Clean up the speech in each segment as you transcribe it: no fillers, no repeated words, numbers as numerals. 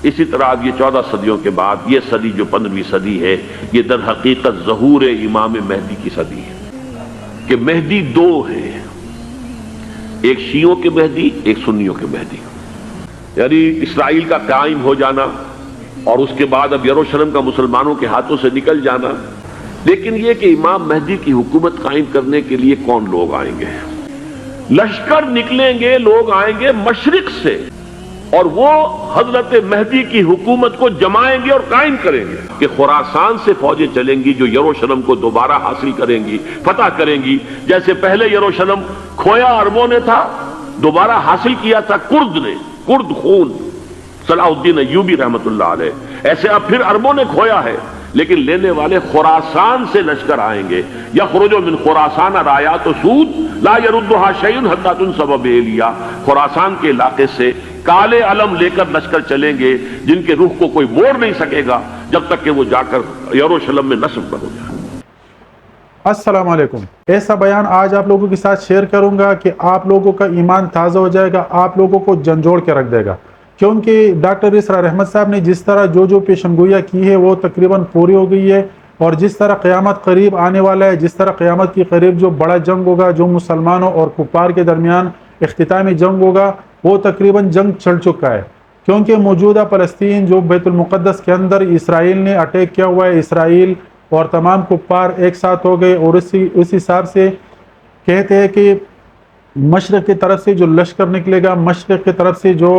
اسی طرح اب یہ 14 صدیوں کے بعد یہ صدی جو 15ویں صدی ہے، یہ در حقیقت ظہور امام مہدی کی صدی ہے، کہ مہدی دو ہے، ایک شیعوں کے مہدی، ایک سنیوں کے مہدی، یعنی اسرائیل کا قائم ہو جانا اور اس کے بعد اب یروشلم کا مسلمانوں کے ہاتھوں سے نکل جانا۔ لیکن یہ کہ امام مہدی کی حکومت قائم کرنے کے لیے کون لوگ آئیں گے؟ لشکر نکلیں گے، لوگ آئیں گے مشرق سے، اور وہ حضرت مہدی کی حکومت کو جمائیں گے اور قائم کریں گے، کہ خراسان سے فوجیں چلیں گی جو یروشلم کو دوبارہ حاصل کریں گی، فتح کریں گی، جیسے پہلے یروشلم کھویا عربوں نے تھا، دوبارہ حاصل کیا تھا کرد نے، کرد خون صلاح الدین ایوبی رحمت اللہ علیہ، ایسے اب پھر عربوں نے کھویا ہے، لیکن لینے والے خراسان سے لشکر آئیں گے۔ یخرج من خراسان رایات و سود لا یردھا شیء حتی تنصب بإیلیا، خراسان کے علاقے سے کالے علم لے کر لشکر چلیں گے جن کے روح کو کوئی موڑ نہیں سکے گا جب تک کہ وہ جا کر یروشلم میں نصب نہ ہو جائے۔ السلام علیکم۔ ایسا بیان آج آپ لوگوں کے ساتھ شیئر کروں گا کہ آپ لوگوں کا ایمان تازہ ہو جائے گا، آپ لوگوں کو جھنجھوڑ کے رکھ دے گا، کیونکہ ڈاکٹر اسرار احمد صاحب نے جس طرح جو پیشن گوئیاں کی ہے وہ تقریباً پوری ہو گئی ہے، اور جس طرح قیامت قریب آنے والا ہے، جس طرح قیامت کی قریب جو بڑا جنگ ہوگا، جو مسلمانوں اور کفار کے درمیان اختتامی جنگ ہوگا، وہ تقریباً جنگ چل چکا ہے، کیونکہ موجودہ فلسطین جو بیت المقدس کے اندر اسرائیل نے اٹیک کیا ہوا ہے، اسرائیل اور تمام کفار ایک ساتھ ہو گئے، اور اس حساب سے کہتے ہیں کہ مشرق کی طرف سے جو لشکر نکلے گا، مشرق کی طرف سے جو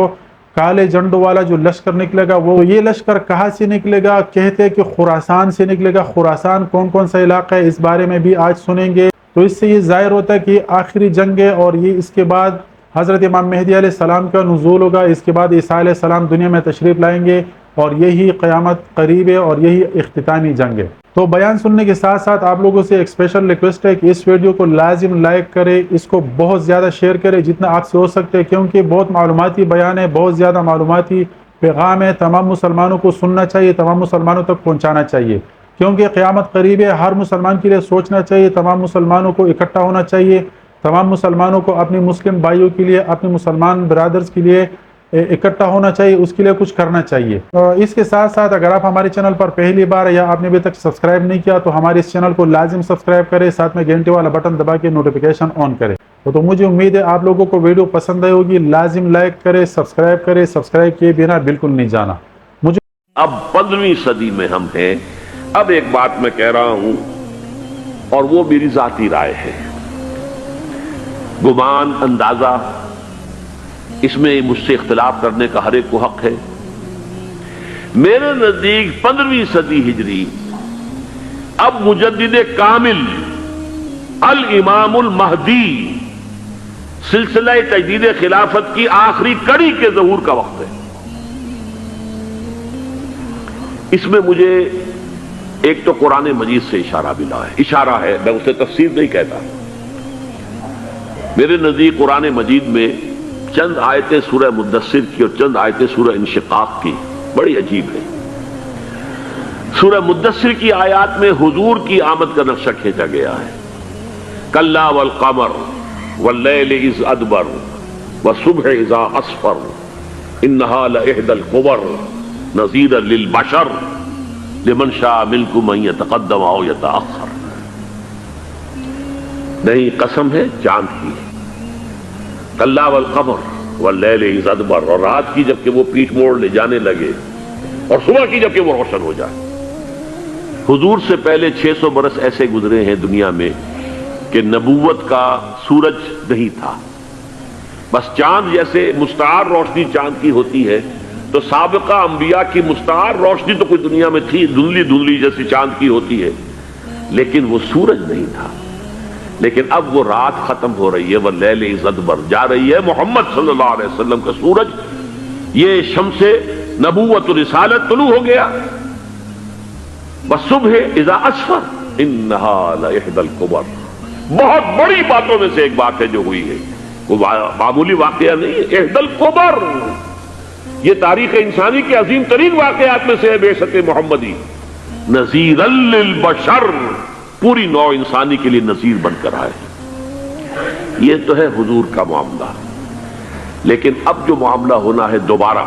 کالے جھنڈوں والا جو لشکر نکلے گا، وہ یہ لشکر کہاں سے نکلے گا؟ کہتے ہیں کہ خراسان سے نکلے گا۔ خراسان کون سا علاقہ ہے، اس بارے میں بھی آج سنیں گے۔ تو اس سے یہ ظاہر ہوتا ہے کہ یہ آخری جنگ ہے، اور یہ اس کے بعد حضرت امام مہدی علیہ السلام کا نزول ہوگا، اس کے بعد عیسیٰ علیہ السلام دنیا میں تشریف لائیں گے، اور یہی قیامت قریب ہے، اور یہی اختتامی جنگ ہے۔ تو بیان سننے کے ساتھ ساتھ آپ لوگوں سے ایک اسپیشل ریکویسٹ ہے کہ اس ویڈیو کو لازم لائک کرے، اس کو بہت زیادہ شیئر کرے جتنا آپ سے ہو سکتے ہیں، کیونکہ بہت معلوماتی بیان ہے، بہت زیادہ معلوماتی پیغام ہے، تمام مسلمانوں کو سننا چاہیے، تمام مسلمانوں تک پہنچانا چاہیے، کیونکہ قیامت قریب ہے۔ ہر مسلمان کے لیے سوچنا چاہیے، تمام مسلمانوں کو اکٹھا ہونا چاہیے، تمام مسلمانوں کو اپنی مسلم بھائیوں کے لیے، اپنے مسلمان برادرز کے لیے اکٹھا ہونا چاہیے، اس کے لیے کچھ کرنا چاہیے۔ اس کے ساتھ ساتھ اگر آپ ہمارے چینل پر پہلی بار یا آپ نے ابھی تک سبسکرائب نہیں کیا تو ہمارے اس چینل کو لازم سبسکرائب کریں، ساتھ میں گھنٹے والا بٹن دبا کے نوٹیفیکیشن آن کریں۔ تو مجھے امید ہے آپ لوگوں کو ویڈیو پسند آئی ہوگی، لازم لائک کریں، سبسکرائب کیے بنا بالکل نہیں جانا۔ مجھے اب 15ویں صدی میں ہم ہیں۔ اب ایک بات میں کہہ رہا ہوں اور وہ میری ذاتی رائے ہے، گمان، اندازہ، اس میں مجھ سے اختلاف کرنے کا ہر ایک کو حق ہے۔ میرے نزدیک 15ویں صدی ہجری اب مجدد کامل الامام المہدی سلسلہ تجدید خلافت کی آخری کڑی کے ظہور کا وقت ہے۔ اس میں مجھے ایک تو قرآن مجید سے اشارہ ملا ہے، اشارہ ہے، میں اسے تفسیر نہیں کہتا۔ میرے نزدیک قرآن مجید میں چند آیتیں سورہ مدثر کی اور چند آیتیں سورہ انشقاق کی بڑی عجیب ہے۔ سورہ مدثر کی آیات میں حضور کی آمد کا نقشہ کھینچا گیا ہے، کلا والقمر واللیل اذ ادبر والصبح اذا اسفر انہا لإحدی الکبر نذیرا للبشر لمن شاء منکم ان یتقدم او یتأخر۔ نہیں، قسم ہے چاند کی، کلا والقمر واللیل اذ ادبر، اور رات کی جب کہ وہ پیٹھ موڑ لے جانے لگے، اور صبح کی جب کہ وہ روشن ہو جائے۔ حضور سے پہلے 600 برس ایسے گزرے ہیں دنیا میں کہ نبوت کا سورج نہیں تھا، بس چاند جیسے مستعار روشنی چاند کی ہوتی ہے، تو سابقہ انبیاء کی مستعار روشنی تو کوئی دنیا میں تھی، دھندلی دھندلی جیسی چاند کی ہوتی ہے، لیکن وہ سورج نہیں تھا۔ لیکن اب وہ رات ختم ہو رہی ہے، واللیل اذ ادبر، جا رہی ہے محمد صلی اللہ علیہ وسلم کا سورج، یہ شمس نبوت و رسالت طلوع ہو گیا۔ والصبح اذا اسفر انہا لإحدی الکبر، بہت بڑی باتوں میں سے ایک بات ہے جو ہوئی ہے، وہ معمولی واقعہ نہیں ہے، احدی الکبر، یہ تاریخ انسانی کے عظیم ترین واقعات میں سے ہے بعثت محمدی، نذیرا للبشر، پوری نوع انسانی کے لیے نذیر بن کر آئے۔ یہ تو ہے حضور کا معاملہ، لیکن اب جو معاملہ ہونا ہے دوبارہ،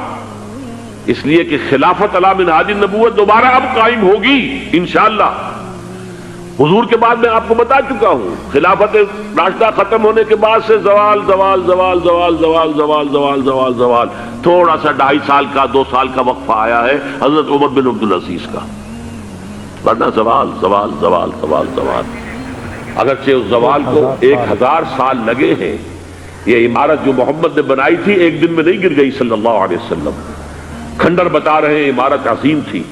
اس لیے کہ خلافت علی منہاج النبوت دوبارہ اب قائم ہوگی انشاءاللہ۔ حضور کے بعد میں آپ کو بتا چکا ہوں، خلافت راشدہ ختم ہونے کے بعد سے زوال زوال زوال زوال زوال زوال زوال زوال زوال، تھوڑا سا 2.5 سال کا 2 سال کا وقفہ آیا ہے حضرت عمر بن عبدالعزیز کا، ورنہ زوال زوال زوال زوال زوال۔ اگرچہ اس زوال کو 1000 سال لگے ہیں، یہ عمارت جو محمد نے بنائی تھی ایک دن میں نہیں گر گئی صلی اللہ علیہ وسلم۔ کھنڈر بتا رہے ہیں عمارت عظیم تھی،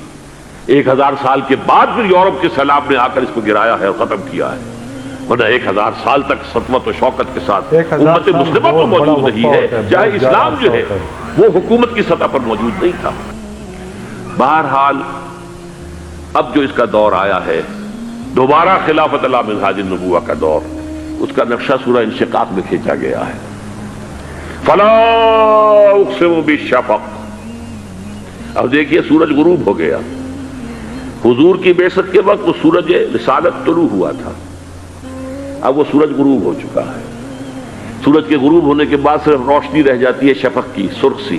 1000 سال کے بعد پھر یورپ کے سیلاب نے آ کر اس کو گرایا ہے اور ختم کیا ہے، ورنہ 1000 سال تک سطوت و شوکت کے ساتھ امت مسلمہ تو موجود نہیں ہے، چاہے اسلام جو ہے وہ حکومت کی سطح پر موجود نہیں تھا۔ بہرحال اب جو اس کا دور آیا ہے دوبارہ خلافت علی منہاج النبوہ کا دور، اس کا نقشہ سورہ انشقاق میں کھینچا گیا ہے۔ فلا اقسم بالشفق، اب دیکھیے سورج غروب ہو گیا، حضور کی بعثت کے وقت وہ سورج رسالت طلوع ہوا تھا، اب وہ سورج غروب ہو چکا ہے۔ سورج کے غروب ہونے کے بعد صرف روشنی رہ جاتی ہے شفق کی، سرخ سی،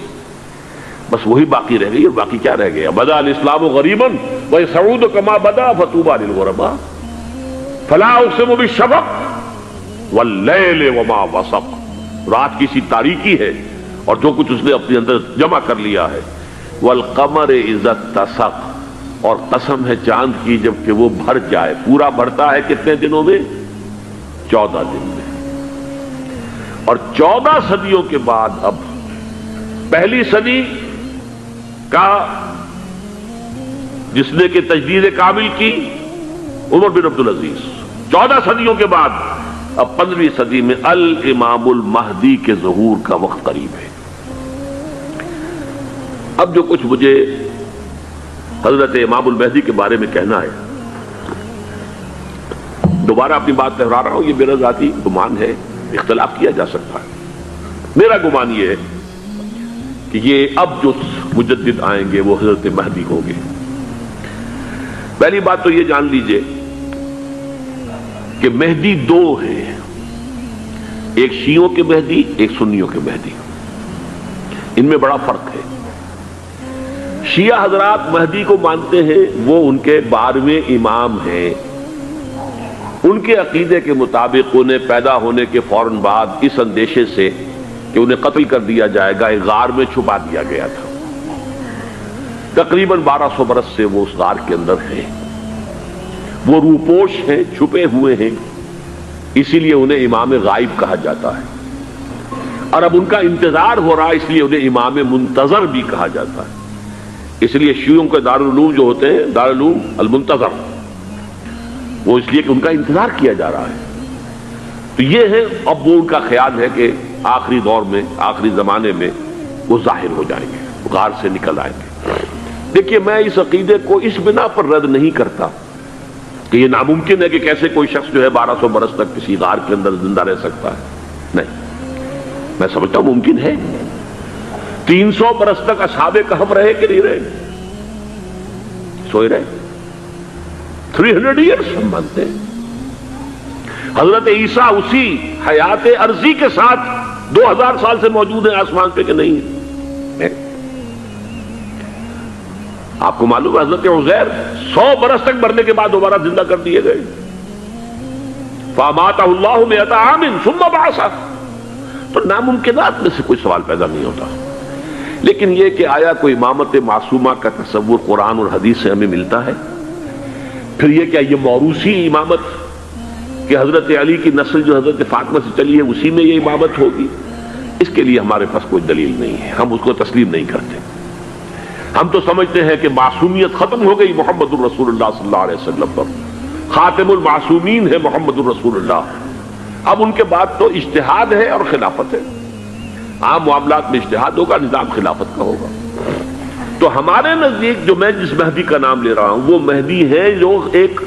بس وہی باقی رہ گئی، اور باقی کیا رہ گیا؟ بدا الاسلام غریبا ویسعود کما بدا فطوبی للغرباء فلا اقسم بالشفق واللیل وما وسق، رات کی سی تاریکی ہے اور جو کچھ اس نے اپنے اندر جمع کر لیا ہے، والقمر اذا اتسق، اور قسم ہے چاند کی جب کہ وہ بھر جائے، پورا بھرتا ہے کتنے دنوں میں؟ 14 دن میں۔ اور 14 صدیوں کے بعد اب پہلی صدی کا جس نے کہ تجدید کامل کی عمر بن عبدالعزیز، 14 صدیوں کے بعد اب 15ویں صدی میں الامام المہدی کے ظہور کا وقت قریب ہے۔ اب جو کچھ مجھے حضرت امام المہدی کے بارے میں کہنا ہے، دوبارہ اپنی بات دہرا رہا ہوں، یہ میرا ذاتی گمان ہے، اختلاف کیا جا سکتا ہے۔ میرا گمان یہ ہے کہ یہ اب جو مجدد آئیں گے وہ حضرت مہدی ہوں گے۔ پہلی بات تو یہ جان لیجئے کہ مہدی 2 ہیں، ایک شیعوں کے مہدی، ایک سنیوں کے مہدی، ان میں بڑا فرق ہے۔ شیعہ حضرات مہدی کو مانتے ہیں، وہ ان کے 12ویں امام ہیں، ان کے عقیدے کے مطابق انہیں پیدا ہونے کے فوراً بعد اس اندیشے سے کہ انہیں قتل کر دیا جائے گا ایک غار میں چھپا دیا گیا تھا، تقریباً 1200 برس سے وہ اس غار کے اندر ہیں، وہ روپوش ہیں، چھپے ہوئے ہیں، اسی لیے انہیں امام غائب کہا جاتا ہے، اور اب ان کا انتظار ہو رہا ہے اس لیے انہیں امام منتظر بھی کہا جاتا ہے۔ اس لیے شیعوں کے دارالعلوم جو ہوتے ہیں دارالعلوم المنتظر، وہ اس لیے کہ ان کا انتظار کیا جا رہا ہے۔ تو یہ ہے، اب وہ ان کا خیال ہے کہ آخری دور میں، آخری زمانے میں وہ ظاہر ہو جائیں گے، غار سے نکل آئیں گے۔ دیکھیے میں اس عقیدے کو اس بنا پر رد نہیں کرتا کہ یہ ناممکن ہے کہ کیسے کوئی شخص جو ہے 1200 برس تک کسی غار کے اندر زندہ رہ سکتا ہے، نہیں، میں سمجھتا ہوں ممکن ہے۔ 300 برس تک اصحاب کہف رہے کہ نہیں رہے؟ سوئے رہے، 300 ایئرس ہم مانتے ہیں۔ حضرت عیسیٰ اسی حیات عرضی کے ساتھ 2000 سال سے موجود ہیں آسمان پہ کہ نہیں ہے؟ آپ کو معلوم ہے حضرت عزیر 100 برس تک مرنے کے بعد دوبارہ زندہ کر دیے گئے، فَأَمَاتَهُ اللَّهُ مِئَةَ عَامٍ ثُمَّ بَعَثَهُ۔ تو ناممکنات میں سے کوئی سوال پیدا نہیں ہوتا، لیکن یہ کہ آیا کوئی امامت معصومہ کا تصور قرآن اور حدیث سے ہمیں ملتا ہے؟ پھر یہ کیا یہ موروثی امامت کہ حضرت علی کی نسل جو حضرت فاطمہ سے چلی ہے اسی میں یہ امامت ہوگی؟ اس کے لیے ہمارے پاس کوئی دلیل نہیں ہے، ہم اس کو تسلیم نہیں کرتے۔ ہم تو سمجھتے ہیں کہ معصومیت ختم ہو گئی محمد الرسول اللہ صلی اللہ علیہ وسلم پر، خاتم المعصومین ہے محمد الرسول اللہ، اب ان کے بعد تو اجتہاد ہے اور خلافت ہے، عام معاملات میں اجتہاد ہوگا، نظام خلافت کا ہوگا۔ تو ہمارے نزدیک جو میں جس مہدی کا نام لے رہا ہوں وہ مہدی ہے جو ایک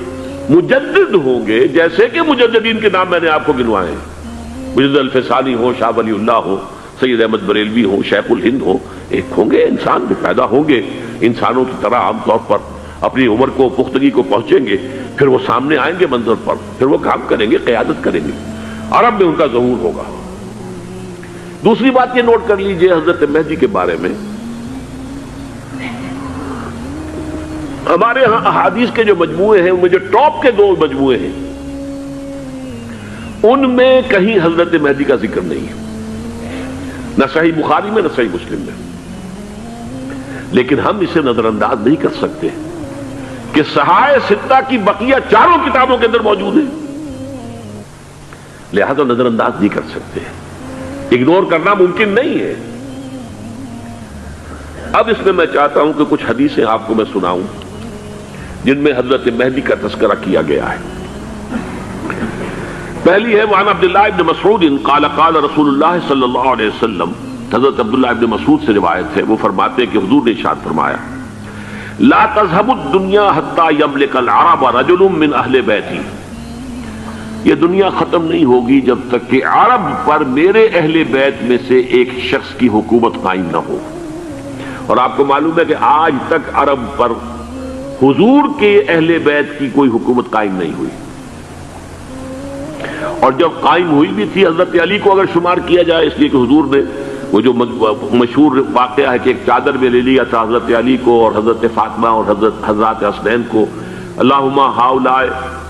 مجدد ہوں گے، جیسے کہ مجددین کے نام میں نے آپ کو گنوائے ہیں، مجدد الفسانی ہو، شاہ ولی اللہ ہو، سید احمد بریلوی ہو، شیخ الہند ہو، ایک ہوں گے انسان جو پیدا ہوں گے انسانوں کی طرح عام طور پر اپنی عمر کو پختگی کو پہنچیں گے، پھر وہ سامنے آئیں گے منظر پر، پھر وہ کام کریں گے، قیادت کریں گے، عرب میں ان کا ظہور ہوگا۔ دوسری بات یہ نوٹ کر لیجئے حضرت مہدی کے بارے میں ہمارے ہاں احادیث کے جو مجموعے ہیں ان میں جو ٹاپ کے 2 مجموعے ہیں ان میں کہیں حضرت مہدی کا ذکر نہیں ہے، نہ صحیح بخاری میں نہ صحیح مسلم میں، لیکن ہم اسے نظر انداز نہیں کر سکتے کہ صحائح ستہ کی بقیہ 4 کتابوں کے اندر موجود ہے، لہذا نظر انداز نہیں کر سکتے، اگنور کرنا ممکن نہیں ہے۔ اب اس میں میں چاہتا ہوں کہ کچھ حدیثیں آپ کو میں سناؤں جن میں حضرت مہدی کا تذکرہ کیا گیا ہے۔ پہلی ہے وعن عبداللہ ابن مسعود قال قال رسول اللہ صلی اللہ علیہ وسلم، حضرت عبداللہ ابن مسعود سے روایت ہے، وہ فرماتے ہیں کہ حضور نے ارشاد فرمایا لا تذهب الدنيا حتى يملك العرب رجل من اہل بیتی، یہ دنیا ختم نہیں ہوگی جب تک کہ عرب پر میرے اہل بیت میں سے ایک شخص کی حکومت قائم نہ ہو۔ اور آپ کو معلوم ہے کہ آج تک عرب پر حضور کے اہل بیت کی کوئی حکومت قائم نہیں ہوئی، اور جب قائم ہوئی بھی تھی حضرت علی کو اگر شمار کیا جائے، اس لیے کہ حضور نے وہ جو مشہور واقعہ ہے کہ ایک چادر میں لے لیا تھا حضرت علی کو اور حضرت فاطمہ اور حضرت حسنین کو، اللہم ہؤلاء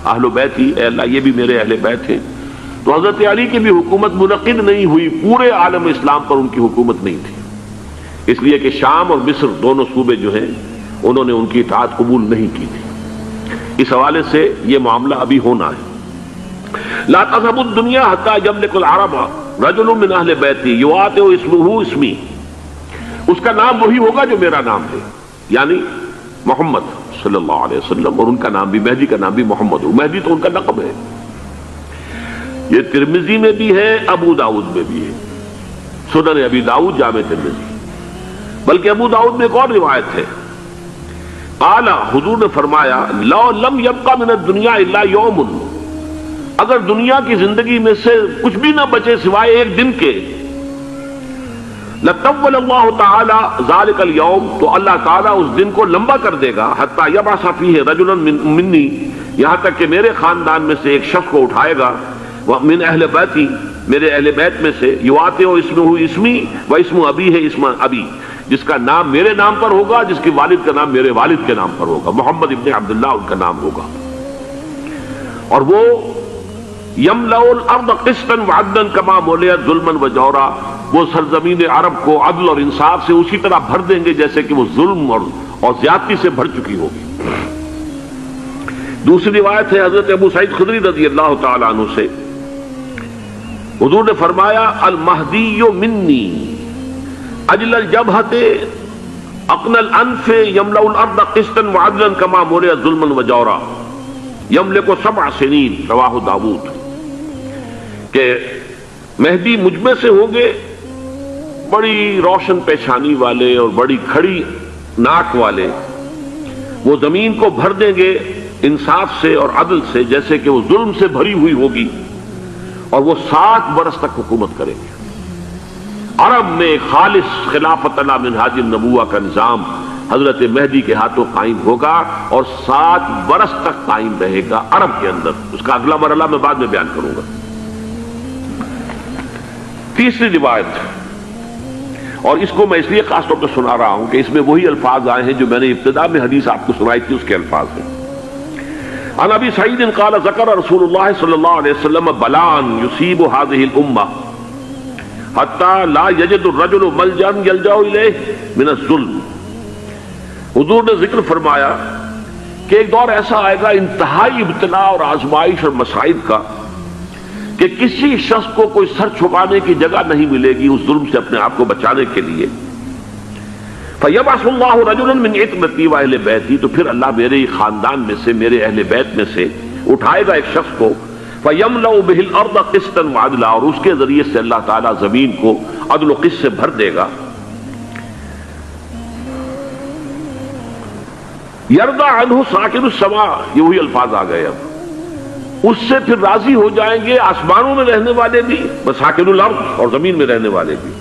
اہل بیتی، اے اللہ یہ بھی میرے اہل بیت ہیں، تو حضرت علی کی بھی حکومت منعقد نہیں ہوئی، پورے عالم اسلام پر ان کی حکومت نہیں تھی، اس لیے کہ شام اور مصر دونوں صوبے جو ہیں انہوں نے ان کی اطاعت قبول نہیں کی تھی۔ اس حوالے سے یہ معاملہ ابھی ہونا ہے۔ لا تذهب الدنيا حتى يملك العرب رجل من اہل بیتی یواطئ اسمہ اسمی، اس کا نام وہی ہوگا جو میرا نام ہے، یعنی محمد صلی اللہ علیہ وسلم، اور ان کا نام بھی مہدی کا نام بھی محمد ہو، مہدی تو ان کا لقب ہے۔ یہ ترمذی میں بھی ہے، ابو داؤد میں بھی ہے، سنن ابی داؤد جامع ترمذی، بلکہ ابو داؤد میں ایک اور روایت ہے، قال حضور نے فرمایا لو لم يبقى من الدنيا الا يوم، اگر دنیا کی زندگی میں سے کچھ بھی نہ بچے سوائے ایک دن کے، لطول اللہ تعالی ذلك اليوم، تو اللہ تعالیٰ اس دن کو لمبا کر دے گا، حتی یبعث فیہ رجلا منی، یہاں تک کہ میرے خاندان میں سے ایک شخص کو اٹھائے گا، من اہل بیتی، میرے اہل بیت میں سے، یواطئ اسمہ اسمی و اسم ابی ہے اسم ابی، جس کا نام میرے نام پر ہوگا، جس کے والد کا نام میرے والد کے نام پر ہوگا، محمد ابن عبداللہ ان کا نام ہوگا، اور وہ یملأ الارض قسطا وعدلا کما ملئت ظلما وجورا، وہ سرزمین عرب کو عدل اور انصاف سے اسی طرح بھر دیں گے جیسے کہ وہ ظلم اور زیادتی سے بھر چکی ہوگی۔ دوسری روایت ہے حضرت ابو سعید خدری رضی اللہ تعالی عنہ سے، حضور نے فرمایا المہدی منی اجل الجبہۃ اقن الانف یملأ الارض قسطا وعدلا کما ملئت ظلما وجورا یملک 7 سنین، رواہ داؤد، کہ مہدی مجھ میں سے ہوں گے بڑی روشن پیشانی والے اور بڑی کھڑی ناک والے، وہ زمین کو بھر دیں گے انصاف سے اور عدل سے جیسے کہ وہ ظلم سے بھری ہوئی ہوگی، اور وہ 7 برس تک حکومت کریں گے۔ عرب میں خالص خلافت علی منہاج النبوہ کا نظام حضرت مہدی کے ہاتھوں قائم ہوگا اور 7 برس تک قائم رہے گا عرب کے اندر، اس کا اگلا مرحلہ میں بعد میں بیان کروں گا۔ تیسری روایت، اور اس کو میں اس لیے خاص طور پر سنا رہا ہوں کہ اس میں وہی الفاظ آئے ہیں جو میں نے ابتدا میں حدیث آپ کو سنائی تھی، اس کے الفاظ ہیں۔ عن ابی سعید قال ذکر رسول اللہ صلی اللہ علیہ وسلم بلان یصیب هذه الامہ حتی لا یجد الرجل ملجا یلجا الیہ من الظلم، حضور نے ذکر فرمایا کہ ایک دور ایسا آئے گا انتہائی ابتلا اور آزمائش اور مصائب کا کہ کسی شخص کو کوئی سر چھپانے کی جگہ نہیں ملے گی اس ظلم سے اپنے آپ کو بچانے کے لیے۔ فَيَبْعَثُ اللَّهُ رَجُلًا مِنْ عِتْرَتِي وَأَهْلِ بَيْتِي، تو پھر اللہ میرے خاندان میں سے، میرے اہل بیت میں سے اٹھائے گا ایک شخص کو، فَيَمْلَأُ بِهِ الْأَرْضَ قِسْطًا وَعَدْلًا، اور اس کے ذریعے سے اللہ تعالیٰ زمین کو عدل و قسط سے بھر دے گا۔ یرضى عنہ ساکن السماء، یہ وہی الفاظ آ گئے، اب اس سے پھر راضی ہو جائیں گے آسمانوں میں رہنے والے بھی، ساکن الارض، اور زمین میں رہنے والے بھی۔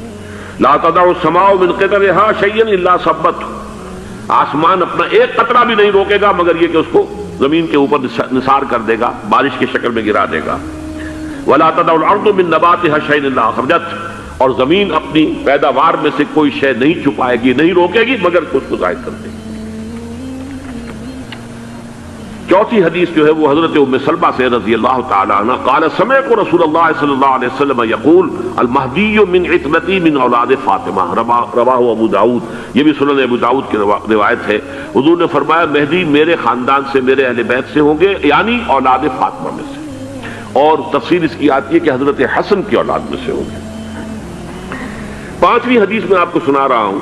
لا تدع السماء من قطرها شيئا الا ثبته، آسمان اپنا ایک قطرہ بھی نہیں روکے گا مگر یہ کہ اس کو زمین کے اوپر نثار کر دے گا، بارش کی شکل میں گرا دے گا۔ ولا تدع الارض من نباتها شيئا الا اخرجته، اور زمین اپنی پیداوار میں سے کوئی شے نہیں چھپائے گی، نہیں روکے گی مگر اس کو ظاہر کر دے گی۔ چوتھی حدیث جو ہے وہ حضرت ام سلمہ سے رضی اللہ تعالی عنہ قال سمعت رسول اللہ صلی اللہ علیہ وسلم یقول المہدی من عترتی من اولاد فاطمہ، رواہ ابو داؤد، یہ بھی سنن ابو داؤد کی روایت ہے۔ حضور نے فرمایا مہدی میرے خاندان سے، میرے اہل بیت سے ہوں گے، یعنی اولاد فاطمہ میں سے، اور تفسیر اس کی آتی ہے کہ حضرت حسن کی اولاد میں سے ہوں گے۔ پانچویں حدیث میں آپ کو سنا رہا ہوں،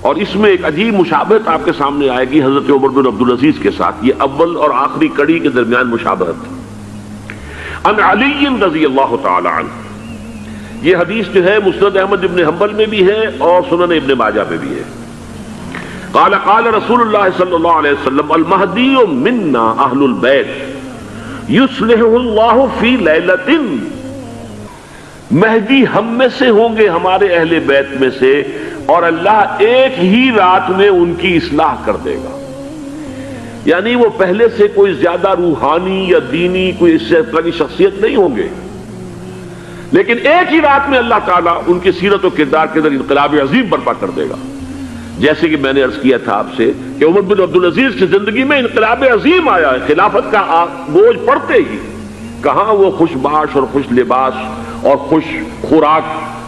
اور اس میں ایک عجیب مشابہت آپ کے سامنے آئے گی حضرت عمر بن عبدالعزیز کے ساتھ، یہ اول اور آخری کڑی کے درمیان مشابہت۔ ان علی رضی اللہ تعالی عنہ، یہ حدیث جو ہے مسند احمد ابن حنبل میں بھی ہے اور سنن ابن ماجہ میں بھی ہے۔ قال قال رسول اللہ صلی اللہ علیہ وسلم المہدی منا اہل البیت یصلح اللہ فی لیلۃ، مہدی ہم میں سے ہوں گے، ہمارے اہل بیت میں سے، اور اللہ ایک ہی رات میں ان کی اصلاح کر دے گا۔ یعنی وہ پہلے سے کوئی زیادہ روحانی یا دینی کوئی اس سے بڑی شخصیت نہیں ہوں گے، لیکن ایک ہی رات میں اللہ تعالیٰ ان کی سیرت و کردار کے اندر انقلاب عظیم برپا کر دے گا۔ جیسے کہ میں نے عرض کیا تھا آپ سے کہ عمر بن عبدالعزیز کی زندگی میں انقلاب عظیم آیا ہے، خلافت کا بوجھ پڑتے ہی کہاں وہ خوش باش اور خوش لباس اور خوش خوراک،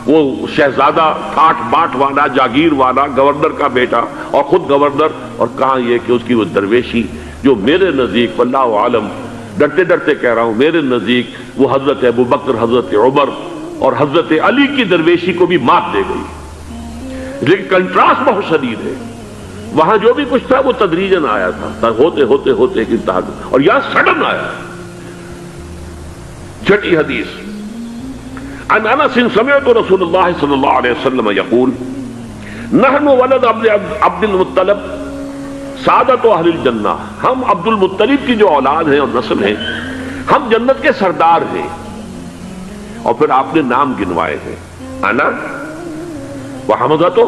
وہ شہزادہ ٹھاٹ باٹ والا، جاگیر والا، گورنر کا بیٹا اور خود گورنر، اور کہاں یہ کہ اس کی وہ درویشی جو میرے نزدیک واللہ عالم ڈرتے ڈرتے کہہ رہا ہوں، میرے نزدیک وہ حضرت ابو بکر، حضرت عمر اور حضرت علی کی درویشی کو بھی مات دے گئی۔ لیکن کنٹراسٹ بہت شدید ہے، وہاں جو بھی کچھ تھا وہ تدریجاً آیا تھا، ہوتے ہوتے ہوتے ایک انتہا، اور یہاں سڈن آیا۔ چھٹی حدیث عن انس سمعت رسول اللہ صلی اللہ علیہ وسلم یقول نحن ولد عبد المطلب سعادت اہل الجنہ، ہم عبد المطلب کی جو اولاد ہیں اور نسل ہیں، ہم جنت کے سردار ہیں۔ اور پھر آپ نے نام گنوائے ہیں، انا وحمزۃ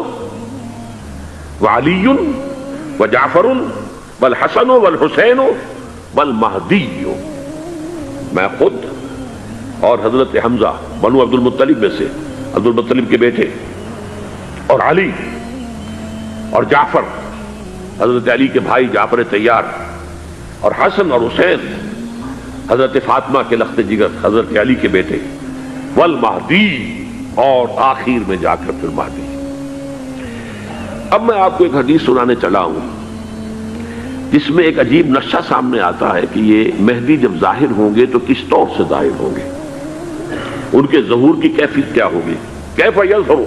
وعلی وجعفر والحسن والحسین والمہدی، میں خود اور حضرت حمزہ بنو عبد المطلب میں سے، عبد المطلب کے بیٹے، اور علی اور جعفر حضرت علی کے بھائی جعفر طیار، اور حسن اور حسین حضرت فاطمہ کے لخت جگر حضرت علی کے بیٹے، والمہدی، اور آخر میں جا کر پھر مہدی۔ اب میں آپ کو ایک حدیث سنانے چلا ہوں جس میں ایک عجیب نقشہ سامنے آتا ہے کہ یہ مہدی جب ظاہر ہوں گے تو کس طور سے ظاہر ہوں گے، ان کے ظہور کی کیفیت کیا ہوگی، کیف یظہر۔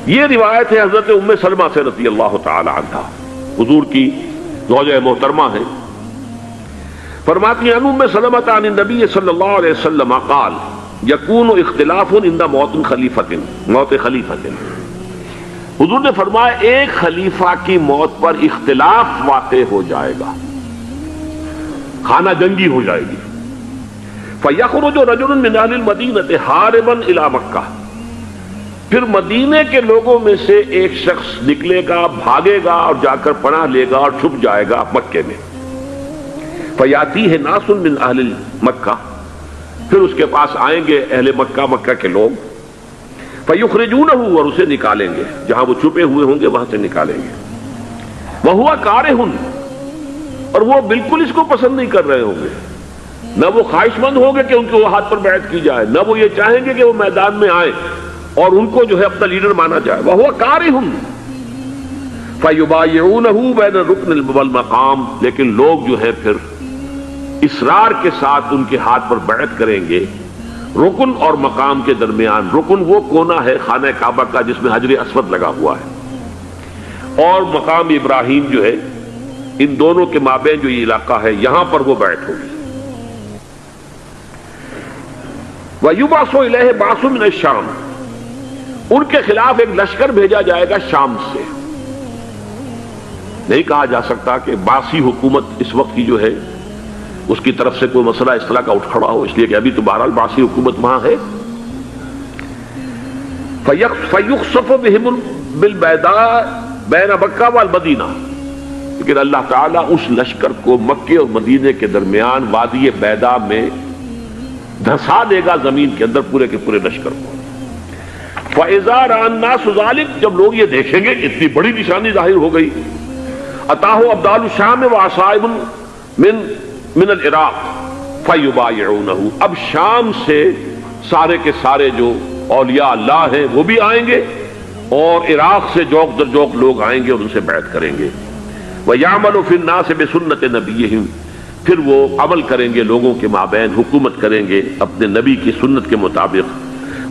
یہ روایت ہے حضرت ام سلمہ سے رضی اللہ تعالی عنہ، حضور کی زوجہ محترمہ ہے، فرماتی ہیں ام سلمہ عن النبی صلی اللہ علیہ وسلم قال یکون اختلاف عند موت خلیفۃ، موت خلیفۃ، حضور نے فرمایا ایک خلیفہ کی موت پر اختلاف واقع ہو جائے گا، خانہ جنگی ہو جائے گی۔ فَيَخْرُجُ رَجُلٌ مِّنْ أَهْلِ الْمَدِينَةِ حَارِبًا إِلَى مَكَّةَ، پھر مدینے کے لوگوں میں سے ایک شخص نکلے گا، بھاگے گا اور جا کر پناہ لے گا اور چھپ جائے گا مکے میں۔ فَيَأْتِيهِ نَاسٌ مِّنْ أَهْلِ مَكَّةَ، پھر اس کے پاس آئیں گے اہل مکہ، مکہ کے لوگ، فَيُخْرِجُونَهُ، اور اسے نکالیں گے، جہاں وہ چھپے ہوئے ہوں گے وہاں سے نکالیں گے۔ وَهُوَ كَارِهٌ، اور وہ بالکل اس کو پسند نہیں کر رہے ہوں گے، نہ وہ خواہش مند ہوں گے کہ ان کے وہ ہاتھ پر بیعت کی جائے، نہ وہ یہ چاہیں گے کہ وہ میدان میں آئیں اور ان کو جو ہے اپنا لیڈر مانا جائے۔ وَهُوَ كَارِهٌ فَيُبَايِعُونَهُ بَيْنَ الرُّكْنِ وَالْمَقَامِ، لیکن لوگ جو ہے پھر اصرار کے ساتھ ان کے ہاتھ پر بیعت کریں گے رکن اور مقام کے درمیان۔ رکن وہ کونا ہے خانہ کعبہ کا جس میں حجر اسود لگا ہوا ہے، اور مقام ابراہیم جو ہے، ان دونوں کے مابین جو یہ علاقہ ہے یہاں پر وہ بیعت ہوگی۔ وَيُبْعَثُ إِلَيْهِ بَعْثٌ مِّنَ الشَّامِ، ان کے خلاف ایک لشکر بھیجا جائے گا شام سے۔ نہیں کہا جا سکتا کہ باسی حکومت اس وقت کی جو ہے اس کی طرف سے کوئی مسئلہ اس طرح کا اٹھ کھڑا ہو، اس لیے کہ ابھی تو بہرحال باسی حکومت وہاں ہے۔ فَيُخْسَفُ بِهِمُ بِالْبَيْضَاءِ بَيْنَ مَكَّةَ وَالْمَدِينَةِ، لیکن اللہ تعالیٰ اس لشکر کو مکے اور مدینے کے درمیان وادی بیضاء میں دھسا دے گا زمین کے اندر پورے کے پورے لشکر کو۔ فَإِذَا رَأَى النَّاسُ ذَلِكَ، جب لوگ یہ دیکھیں گے اتنی بڑی نشانی ظاہر ہو گئی، أَتَاهُ أَبْدَالُ الشَّامِ وَعَصَائِبٌ مِنَ الْعِرَاقِ فَيُبَايِعُونَهُ، اب شام سے سارے کے سارے جو اولیاء اللہ ہیں وہ بھی آئیں گے، اور عراق سے جوق در جوق لوگ آئیں گے اور ان سے بیعت کریں گے۔ وَيَعْمَلُ فِي النَّاسِ بِسُنَّةِ نَبِيِّهِمْ، پھر وہ عمل کریں گے لوگوں کے مابین، حکومت کریں گے اپنے نبی کی سنت کے مطابق۔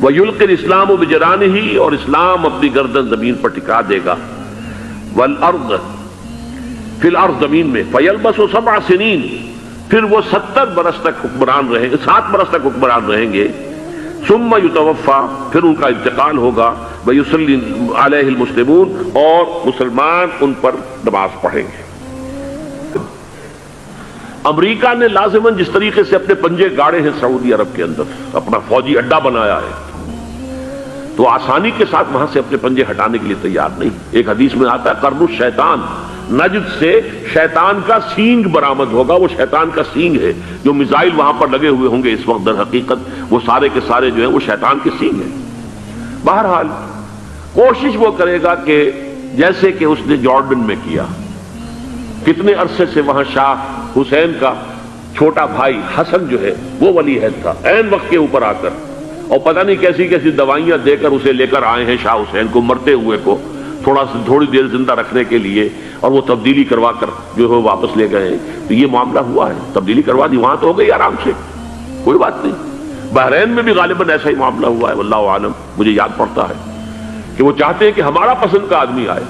وَيُلْقِي الْإِسْلَامُ بِجَرَانِهِ، اور اسلام اپنی گردن زمین پر ٹکا دے گا۔ وَالْأَرْض فِي الْأَرْض، زمین میں۔ فَيَلْبَسُ 7 سنین، پھر وہ 70 برس تک حکمران رہیں گے، 7 برس تک حکمران رہیں گے۔ ثم يتوفى، پھر ان کا انتقال ہوگا۔ ويصلي عليه المسلمون، اور مسلمان ان پر نماز پڑھیں گے۔ امریکہ نے لازماً جس طریقے سے اپنے پنجے گاڑے ہیں سعودی عرب کے اندر، اپنا فوجی اڈا بنایا ہے، تو آسانی کے ساتھ وہاں سے اپنے پنجے ہٹانے کے لیے تیار نہیں۔ ایک حدیث میں آتا ہے قرن الشیطان، نجد سے شیطان کا سینگ برآمد ہوگا، وہ شیطان کا سینگ ہے۔ جو میزائل وہاں پر لگے ہوئے ہوں گے اس وقت در حقیقت وہ سارے کے سارے جو ہیں وہ شیطان کے سینگ ہیں۔ بہرحال کوشش وہ کرے گا کہ جیسے کہ اس نے جارڈن میں کیا، کتنے عرصے سے وہاں شاہ حسین کا چھوٹا بھائی حسن جو ہے وہ ولی عہد تھا، عین وقت کے اوپر آ کر، اور پتہ نہیں کیسی کیسی دوائیاں دے کر اسے لے کر آئے ہیں شاہ حسین کو، مرتے ہوئے کو تھوڑی دیر زندہ رکھنے کے لیے، اور وہ تبدیلی کروا کر جو ہے واپس لے گئے ہیں۔ تو یہ معاملہ ہوا ہے، تبدیلی کروا دی، وہاں تو ہو گئی آرام سے، کوئی بات نہیں۔ بحرین میں بھی غالباً ایسا ہی معاملہ ہوا ہے، واللہ عالم، مجھے یاد پڑتا ہے کہ وہ چاہتے ہیں کہ ہمارا پسند کا آدمی آئے۔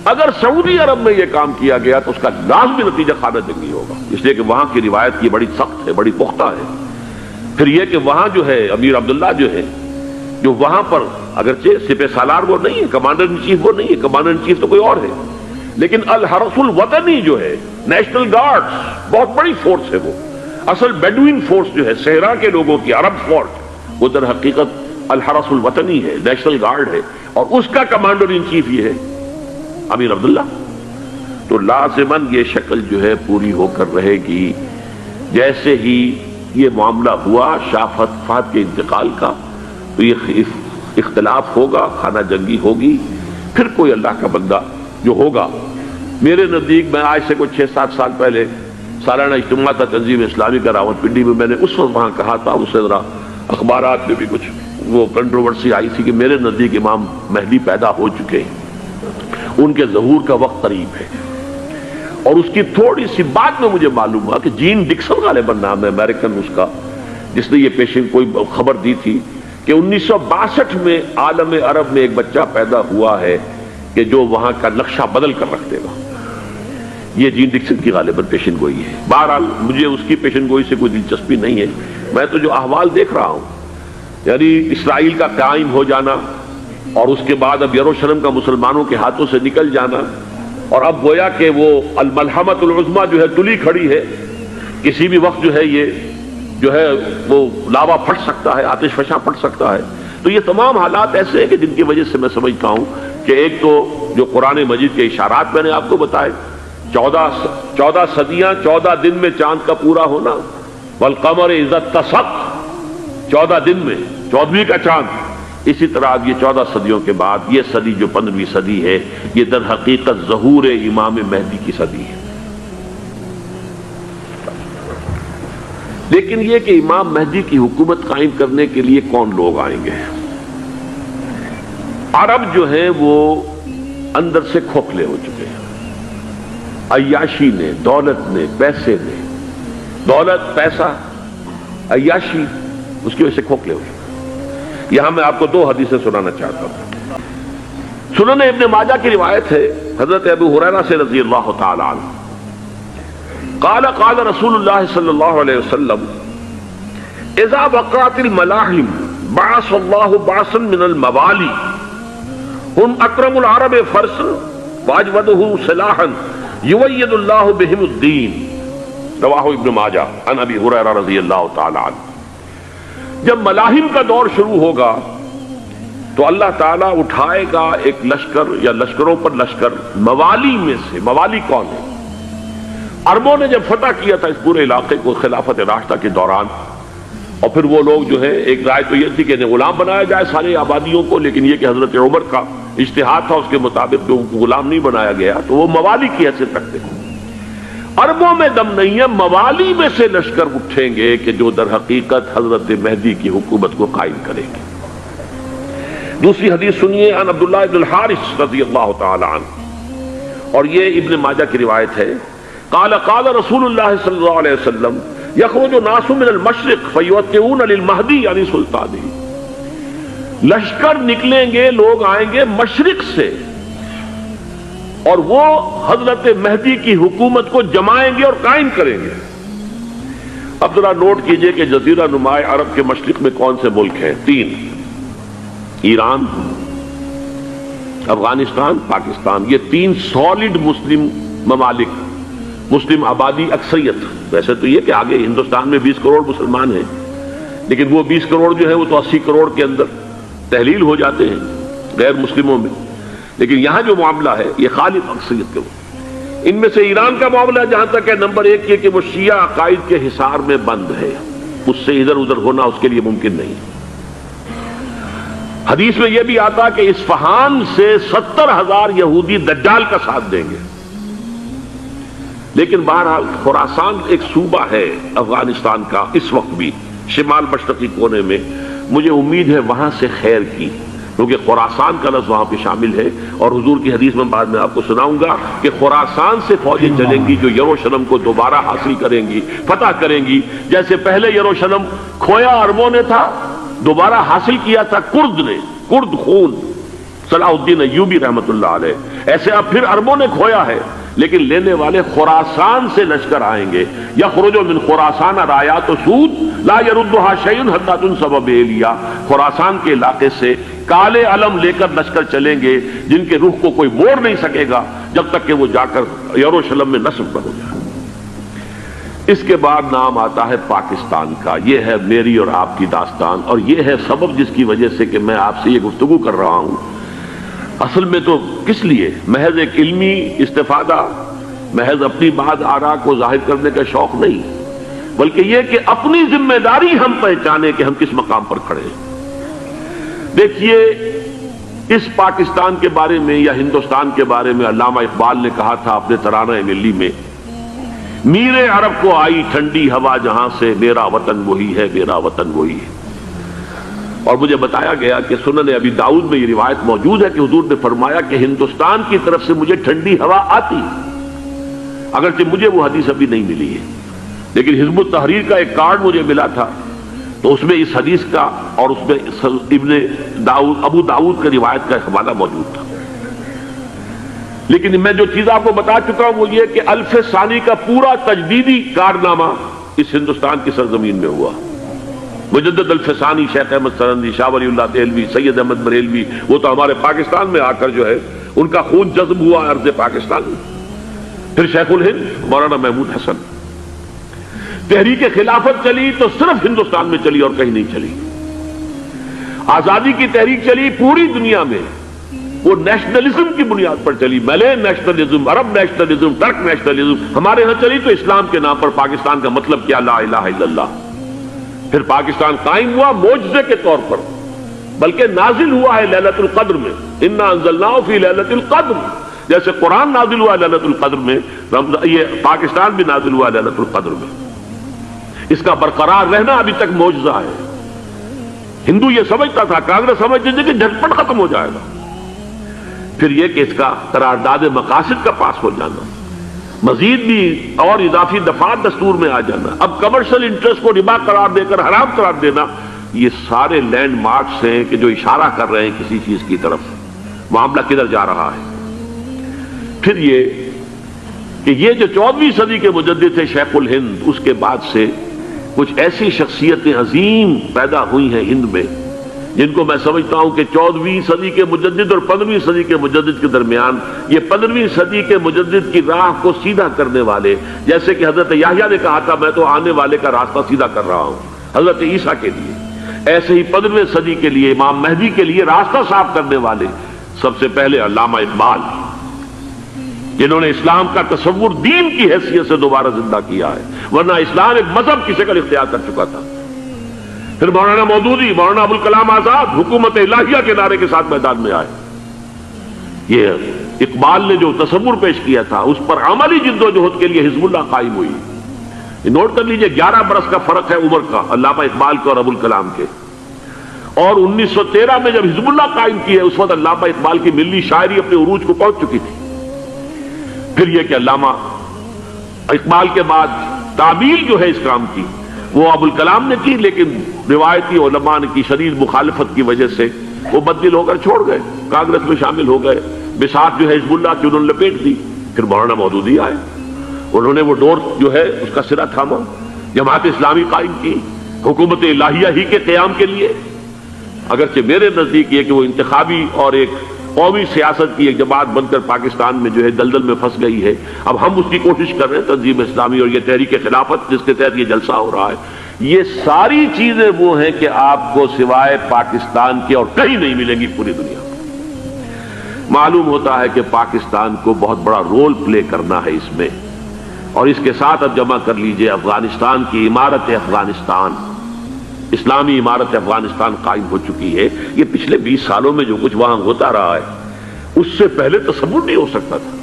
اگر سعودی عرب میں یہ کام کیا گیا تو اس کا لازمی نتیجہ خانہ جنگی ہوگا، اس لیے کہ وہاں کی روایت کی بڑی سخت ہے، بڑی پختہ ہے۔ پھر یہ کہ وہاں جو ہے امیر عبداللہ جو ہے، جو وہاں پر اگرچہ سپہ سالار وہ نہیں ہے، کمانڈر ان چیف وہ نہیں ہے، کمانڈر ان چیف تو کوئی اور ہے، لیکن الحرس الوطنی جو ہے، نیشنل گارڈز، بہت بڑی فورس ہے وہ، اصل بیڈوین فورس جو ہے صحرا کے لوگوں کی، عرب فورس، وہ در حقیقت الحرس الوطنی ہے، نیشنل گارڈ ہے، اور اس کا کمانڈر ان چیف یہ ہے امیر عبداللہ۔ تو لازماً یہ شکل جو ہے پوری ہو کر رہے گی۔ جیسے ہی یہ معاملہ ہوا شاہ فہد کے انتقال کا، تو یہ اختلاف ہوگا، خانہ جنگی ہوگی، پھر کوئی اللہ کا بندہ جو ہوگا۔ میرے نزدیک، میں آج سے کوئی 6-7 سال پہلے سالانہ اجتماع تھا تنظیم اسلامی کا راولپنڈی میں، میں نے اس وقت وہاں کہا تھا، اس سے ذرا اخبارات میں بھی کچھ وہ کنٹروورسی آئی تھی کہ میرے نزدیک امام مہدی پیدا ہو چکے ہیں، ان کے ظہور کا وقت قریب ہے۔ اور اس کی تھوڑی سی بات میں مجھے معلوم ہوا کہ جین ڈکسن غالباً نام ہے امریکن اس کا، جس نے یہ پیشن کوئی خبر دی تھی کہ 1962 میں عالم عرب میں ایک بچہ پیدا ہوا ہے کہ جو وہاں کا نقشہ بدل کر رکھ دے گا۔ یہ جین ڈکسن کی غالباً پیشن گوئی ہے۔ بہرحال مجھے اس کی پیشن گوئی سے کوئی دلچسپی نہیں ہے، میں تو جو احوال دیکھ رہا ہوں، یعنی اسرائیل کا قائم ہو جانا، اور اس کے بعد اب یروشلم کا مسلمانوں کے ہاتھوں سے نکل جانا، اور اب گویا کہ وہ الملحمۃ العظمیٰ جو ہے تلی کھڑی ہے، کسی بھی وقت جو ہے یہ جو ہے وہ لاوا پھٹ سکتا ہے، آتش فشاں پھٹ سکتا ہے۔ تو یہ تمام حالات ایسے ہیں کہ جن کی وجہ سے میں سمجھتا ہوں کہ ایک تو جو قرآن مجید کے اشارات میں نے آپ کو بتائے، 14 صدیاں 14 دن میں چاند کا پورا ہونا، والقمر اذا اتسق، 14 دن میں 14ویں کا چاند۔ اسی طرح اب یہ 14 صدیوں کے بعد یہ صدی جو 15ویں صدی ہے، یہ در حقیقت ظہور امام مہدی کی صدی ہے۔ لیکن یہ کہ امام مہدی کی حکومت قائم کرنے کے لیے کون لوگ آئیں گے؟ عرب جو ہیں وہ اندر سے کھوکھلے ہو چکے ہیں، عیاشی نے، دولت نے، پیسے نے، دولت، پیسہ، عیاشی، اس کی وجہ سے کھوکھلے ہو چکے ہیں۔ یہاں میں آپ کو 2 حدیثیں سنانا چاہتا ہوں۔ سنن ابن ماجہ کی روایت ہے حضرت ابو ہریرہ سے رضی اللہ تعالی عنہ، قال قال رسول اللہ صلی اللہ علیہ وسلم اذا وقعت الملاحم بعث اللہ بعثا من الموالی ہم اکرم العرب فرسا واجودہ سلاحا یوید اللہ بہم الدین، رواہ ابن ماجہ عن ابی ہریرہ رضی اللہ تعالی عنہ۔ جب ملاحم کا دور شروع ہوگا تو اللہ تعالیٰ اٹھائے گا ایک لشکر یا لشکروں پر لشکر موالی میں سے۔ موالی کون ہے؟ عربوں نے جب فتح کیا تھا اس پورے علاقے کو خلافت راشدہ کے دوران، اور پھر وہ لوگ جو ہے، ایک رائے تو یہ تھی کہ انہیں غلام بنایا جائے سارے آبادیوں کو، لیکن یہ کہ حضرت عمر کا اجتہاد تھا اس کے مطابق کہ ان کو غلام نہیں بنایا گیا، تو وہ موالی کی حیثیت رکھتے ہیں۔ اربوں میں دم نہیں ہے، موالی میں سے لشکر اٹھیں گے کہ جو در حقیقت حضرت مہدی کی حکومت کو قائم کریں گے۔ دوسری حدیث سنیے، عن عبداللہ بن الحارث رضی اللہ تعالی عنہ، اور یہ ابن ماجہ کی روایت ہے، قال قال رسول اللہ صلی اللہ علیہ وسلم یخرج ناس من المشرق فیوطئون للمہدی یعنی سلطانی، لشکر نکلیں گے، لوگ آئیں گے مشرق سے اور وہ حضرت مہدی کی حکومت کو جمائیں گے اور قائم کریں گے۔ اب ذرا نوٹ کیجئے کہ جزیرہ نماء عرب کے مشرق میں کون سے ملک ہیں؟ 3، ایران، افغانستان، پاکستان، یہ 3 سالڈ مسلم ممالک، مسلم آبادی اکثریت۔ ویسے تو یہ کہ آگے ہندوستان میں 20 کروڑ مسلمان ہیں، لیکن وہ 20 کروڑ جو ہے وہ تو 80 کروڑ کے اندر تحلیل ہو جاتے ہیں غیر مسلموں میں، لیکن یہاں جو معاملہ ہے یہ خالص اکثریت کے۔ ان میں سے ایران کا معاملہ جہاں تک ہے، نمبر 1 یہ کہ وہ شیعہ عقائد کے حصار میں بند ہے، اس سے ادھر ادھر ہونا اس کے لیے ممکن نہیں۔ حدیث میں یہ بھی آتا کہ اصفہان سے 70,000 یہودی دجال کا ساتھ دیں گے، لیکن بہرحال خراسان ایک صوبہ ہے افغانستان کا اس وقت بھی شمال مشرقی کونے میں، مجھے امید ہے وہاں سے خیر کی، کیونکہ خراسان کا لفظ وہاں پہ شامل ہے، اور حضور کی حدیث میں بعد میں آپ کو سناؤں گا کہ خراسان سے فوجیں چلیں گی جو یروشلم کو دوبارہ حاصل کریں گی، فتح کریں گی، جیسے پہلے یروشلم کھویا عربوں نے تھا، دوبارہ حاصل کیا تھا کرد نے، کرد خون صلاح الدین ایوبی رحمت اللہ علیہ، ایسے اب پھر عربوں نے کھویا ہے، لیکن لینے والے خراسان سے لشکر آئیں گے۔ یخرج من خراسان رایات سود لا یردھا شیء حتی تنصب بإیلیا، خراسان کے علاقے سے کالے علم لے کر لشکر چلیں گے جن کے رخ کو کوئی موڑ نہیں سکے گا جب تک کہ وہ جا کر یروشلم میں نصب نہ ہو جائے۔ اس کے بعد نام آتا ہے پاکستان کا، یہ ہے میری اور آپ کی داستان، اور یہ ہے سبب جس کی وجہ سے کہ میں آپ سے یہ گفتگو کر رہا ہوں۔ اصل میں تو کس لیے؟ محض ایک علمی استفادہ، محض اپنی بات آراء کو ظاہر کرنے کا شوق نہیں، بلکہ یہ کہ اپنی ذمہ داری ہم پہچانے کہ ہم کس مقام پر کھڑے ہیں۔ دیکھیے، اس پاکستان کے بارے میں یا ہندوستان کے بارے میں علامہ اقبال نے کہا تھا اپنے ترانہ ملی میں، میرے عرب کو آئی ٹھنڈی ہوا جہاں سے، میرا وطن وہی ہے، میرا وطن وہی ہے۔ اور مجھے بتایا گیا کہ سنن ابی داؤد میں یہ روایت موجود ہے کہ حضور نے فرمایا کہ ہندوستان کی طرف سے مجھے ٹھنڈی ہوا آتی، اگرچہ مجھے وہ حدیث ابھی نہیں ملی ہے، لیکن حزب التحریر کا ایک کارڈ مجھے ملا تھا، تو اس میں اس حدیث کا اور اس میں ابو داؤد کا روایت کا حوالہ موجود تھا۔ لیکن میں جو چیز آپ کو بتا چکا ہوں وہ یہ کہ الف ثانی کا پورا تجدیدی کارنامہ اس ہندوستان کی سرزمین میں ہوا۔ مجدد الف ثانی شیخ احمد سرندی، شاہ ولی اللہ دہلوی، سید احمد بریلوی، وہ تو ہمارے پاکستان میں آ کر جو ہے ان کا خون جذب ہوا ارض پاکستان میں۔ پھر شیخ الہند مولانا محمود حسن، تحریک خلافت چلی تو صرف ہندوستان میں چلی اور کہیں نہیں چلی۔ آزادی کی تحریک چلی پوری دنیا میں، وہ نیشنلزم کی بنیاد پر چلی، ملے نیشنلزم، عرب نیشنلزم، ٹرک نیشنلزم۔ ہمارے ہاں چلی تو اسلام کے نام پر، پاکستان کا مطلب کیا؟ لا الہ الا اللہ۔ پھر پاکستان قائم ہوا معجزے کے طور پر، بلکہ نازل ہوا ہے لیلۃ القدر میں، انا انزلناہ فی لیلۃ القدر، جیسے قرآن نازل ہوا لیلۃ القدر میں، یہ پاکستان بھی نازل ہوا لیلۃ القدر میں۔ اس کا برقرار رہنا ابھی تک معجزہ ہے۔ ہندو یہ سمجھتا تھا، کانگریس سمجھتی تھی کہ جھٹپٹ ختم ہو جائے گا۔ پھر یہ کہ اس کا قرارداد مقاصد کا پاس ہو جانا، مزید بھی اور اضافی دفعات دستور میں آ جانا، اب کمرشل انٹرسٹ کو ربا قرار دے کر حرام قرار دینا، یہ سارے لینڈ مارکس ہیں کہ جو اشارہ کر رہے ہیں کسی چیز کی طرف، معاملہ کدھر جا رہا ہے۔ پھر یہ کہ یہ جو 14ویں صدی کے مجدد تھے شیخ الہند، اس کے بعد سے کچھ ایسی شخصیتیں عظیم پیدا ہوئی ہیں ہند میں، جن کو میں سمجھتا ہوں کہ 14ویں صدی کے مجدد اور 15ویں صدی کے مجدد کے درمیان، یہ 15ویں صدی کے مجدد کی راہ کو سیدھا کرنے والے، جیسے کہ حضرت یحییٰ نے کہا تھا میں تو آنے والے کا راستہ سیدھا کر رہا ہوں حضرت عیسیٰ کے لیے، ایسے ہی 15ویں صدی کے لیے امام مہدی کے لیے راستہ صاف کرنے والے سب سے پہلے علامہ اقبال، جنہوں نے اسلام کا تصور دین کی حیثیت سے دوبارہ زندہ کیا ہے، ورنہ اسلام ایک مذہب کی شکل اختیار کر چکا تھا۔ پھر مولانا مودودی، مولانا ابوالکلام آزاد حکومت الہیہ کے نعرے کے ساتھ میدان میں آئے. یہ اقبال نے جو تصور پیش کیا تھا اس پر عملی جدوجہد کے لیے حزب اللہ قائم ہوئی. یہ نوٹ کر لیجئے، 11 برس کا فرق ہے عمر کا علامہ اقبال کے اور ابوالکلام کے. اور 1913 میں جب حزب اللہ قائم کی ہے اس وقت علامہ اقبال کی ملی شاعری اپنے عروج کو پہنچ چکی تھی. پھر یہ کہ علامہ اقبال کے بعد تعبیل جو ہے اس کام کی وہ ابوالکلام نے کی، لیکن روایتی علماء کی شدید مخالفت کی وجہ سے وہ بددل ہو کر چھوڑ گئے، کانگریس میں شامل ہو گئے. بساط جو ہے حزب اللہ کی انہوں نے لپیٹ دی. پھر مولانا مودودی آئے، انہوں نے وہ ڈور جو ہے اس کا سرا تھاما، جماعت اسلامی قائم کی حکومت الہیہ ہی کے قیام کے لیے. اگرچہ میرے نزدیک یہ کہ وہ انتخابی اور ایک قومی سیاست کی ایک جماعت بن کر پاکستان میں جو ہے دلدل میں پھنس گئی ہے. اب ہم اس کی کوشش کر رہے ہیں، تنظیم اسلامی اور یہ تحریک خلافت جس کے تحت یہ جلسہ ہو رہا ہے. یہ ساری چیزیں وہ ہیں کہ آپ کو سوائے پاکستان کے اور کہیں نہیں ملیں گی پوری دنیا میں. معلوم ہوتا ہے کہ پاکستان کو بہت بڑا رول پلے کرنا ہے اس میں. اور اس کے ساتھ اب جمع کر لیجئے افغانستان کی عمارت افغانستان، اسلامی عمارت افغانستان قائم ہو چکی ہے. یہ پچھلے 20 سالوں میں جو کچھ وہاں ہوتا رہا ہے اس سے پہلے تصور نہیں ہو سکتا تھا.